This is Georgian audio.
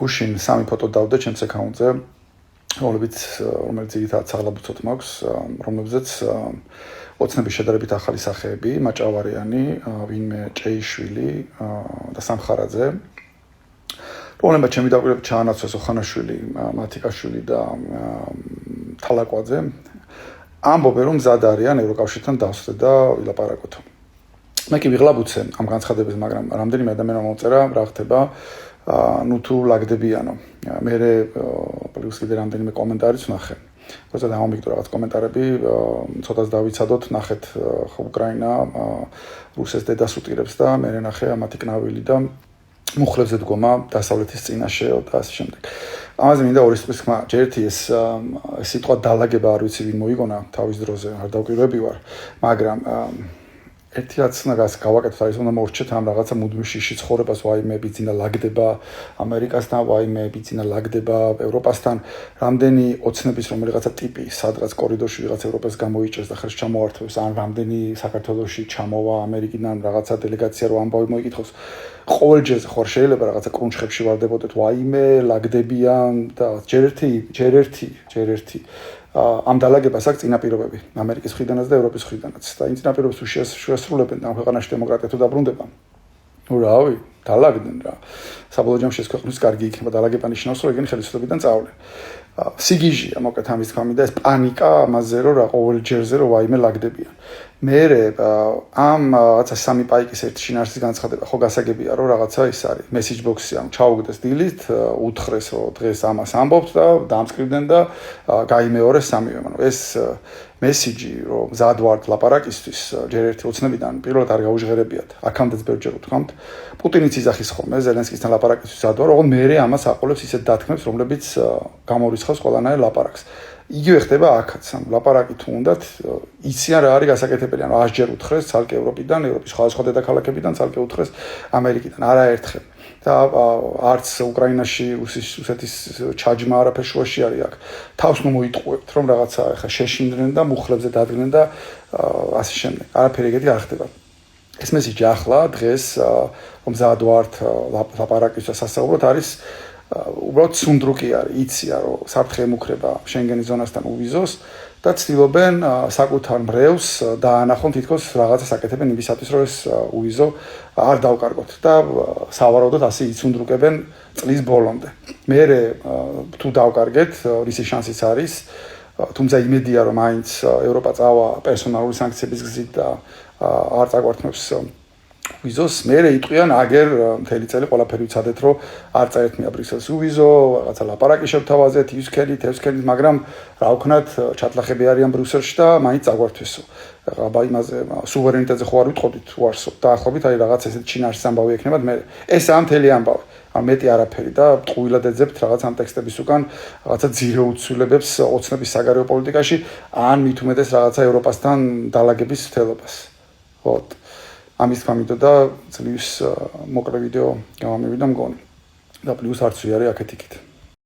გუშინ 3 ფოტო დავდა ჩემს აკაუნტზე, რომელიც ძირითადად საღლაბუცოდ მაქვს, რომლებზეც ოცნების შედარებით ახალი სახეები, მაჭავარიანი, ვინმე ჭეიშვილი და სამხარაძე. რომლებმა ჩემი დაკვირვებით ჩაანაცვლეს ოხანაშვილი, მათიკაშვილი და თალაკვაძე. ამბობენ, რომ მზად არიან ევროკავშირთან დავსვდე და ვილაპარაკოთ. მე კი ვიღლაბუცე ამ განცხადებას, მაგრამ რამდენიმე ადამიანმა მოწერა, რა ხდება, თუ ლაგდებიანო. მე პლუს კიდე რამდენიმე კომენტარიც ვნახე. როცა დავამიგდო რაღაც კომენტარები, ცოტას დავიცადოთ, ნახეთ ხო უკრაინა რუსეთს დედას უტირებს და მე ნახე ამათი კნავილი და მუხლებზე დგომა დასავლეთის წინაშეო და ასე შემდეგ. ამაზე მინდა ორი სიტყვის თქმა, ჯერ ეს სიტყვა დალაგება არ ვიცი ვინ მოიგონა თავის დროზე, არ დავკვირვები ვარ, მაგრამ ერთი რაც ნაგას გავაკეთოთ არის უნდა მოვრჩეთ ამ რაღაცა მუდმივ შიში ცხოვრებას, ვაიმე ბიძინა ლაგდება ამერიკასთან, ვაიმე ბიძინა ლაგდება ევროპასთან, რამდენი ოცნების რომელიღაცა ტიპი, სადღაც კორიდორში ვიღაც ევროპას გამოიჭერს და ხელს ჩამოართვევს, ან რამდენი საქართველოში ჩამოვა ამერიკიდან რაღაცა დელეგაცია რო ამბავი მოიკითხოს. ყოველჯერზე ხარ შეიძლება რაღაცა კრუნჩხებში ვარდებოდეთ, ვაიმე ლაგდებიან და ჯერ ერთი ამ დალაგებას აქვს წინაპირობები ამერიკის მხრიდანაც და ევროპის მხრიდანაც და იმ წინაპირობებს შეასრულებენ ამ ქვეყანაში დემოკრატია თუ დაბრუნდება. რავი, დალაგდნენ რა. საბოლოო ჯამში ეს ქვეყნის კარგი იქნება დალაგება ნიშნავს, რომ ეგენი ხელისუფლებიდან წავლენ. სიგიჟია მოკლედ ამის თქმა მინდა ეს პანიკა ამაზე რომ რა ყოველ ჯერზე რომ ვაიმე ლაგდებიან. მე ამ რაღაცა სამი პაიკის ერთი შინაარსის განცხადება ხო გასაგებია რომ რაღაცა ის არის მესეჯ ბოქსი ამ ჩაუგდეს დილით უთხრეს რომ დღეს ამას ამბობთ და დამსკრივდნენ და გაიმეორეს სამივე. ანუ ეს მესეჯი რომ მზად ვართ ლაპარაკისთვის ჯერ ერთი ოცნებიდან პირველად არ გაუჟღერებიათ. აქამდეც ბევრჯერ ვთქვამთ. პუტინიც იძახის ხოლმე ზელენსკისთან ლაპარაკისთვის მზად ვარ, ოღონდ მე ამას აყოლებს ისეთ დათქმებს, რომლებიც გამორიცხავს ყველანაირ ლაპარაკს. იგივე ხდება აქაც. ანუ ლაპარაკი თუ უნდათ, იციან რა არის გასაკეთებელი. ანუ 100 ჯერ უთხრეს ცალკე ევროპიდან, ევროპის სხვადასხვა დედაქალაქებიდან, ცალკე უთხრეს ამერიკიდან. არაერთხელ. და არც უკრაინაში რუსეთის ჩაჯმა არაფერ შუაში არის აქ. თავს მოიტყუებთ, რომ რაღაცა ახლა შეშინდნენ და მუხლებზე დადგნენ და ასე შემდეგ. არაფერი ეგეთი არ ხდება. ეს მესეჯი ახლა დღეს რომ მზად ვართ ლაპარაკის და სასაუბროთ არის უბრალოდ სუნდრუკი არის, იციან რომ საფრთხე ემუქრება შენგენის ზონასთან უვიზოს და ცდილობენ საკუთარ მრევლს დაანახონ თითქოს რაღაცა საკეთებენ იმისათვის რომ ეს უვიზო არ დავკარგოთ და სავარაუდოდ ასე იცუნდრუკებენ წლის ბოლომდე. მე თუ დავკარგეთ, რისი შანსიც არის, თუმცა იმედია რომ მაინც ევროპა წავა პერსონალური სანქციების გზით და არ წაგვართმევს ვიზოს, მე იტყვიან აგერ მთელი წელი ყველაფერი ვიცადეთ რომ არ წაერთმია ბრიუსელს უვიზო, რაღაცა ლაპარაკი შევთავაზეთ, ის ქენით, მაგრამ რა ვქნათ, ჩატლახები არიან ბრიუსელში და მაინც წაგვართვესო. აბა იმაზე სუვერენიტეტზე ხო არ ვიტყოდით უარსო. დაახლოებით აი რაღაც ესეთ ჩინარში ამბავი ექნებათ მე. ესაა მთელი ამბავი. ან მეტი არაფერი და ტყუილად ეძებთ რაღაც ამ ტექსტების უკან რაღაცა ძირეუცვლილებებს ოცნების საგარეო პოლიტიკაში, ან მით უმეტეს რაღაცა ევროპასთან დალაგების თელობას. ვოთ. ამის თქმა მინდოდა წლის მოკლე ვიდეო გამომივიდა მგონი და პლუს არც ვიარე აქეთ-იქით.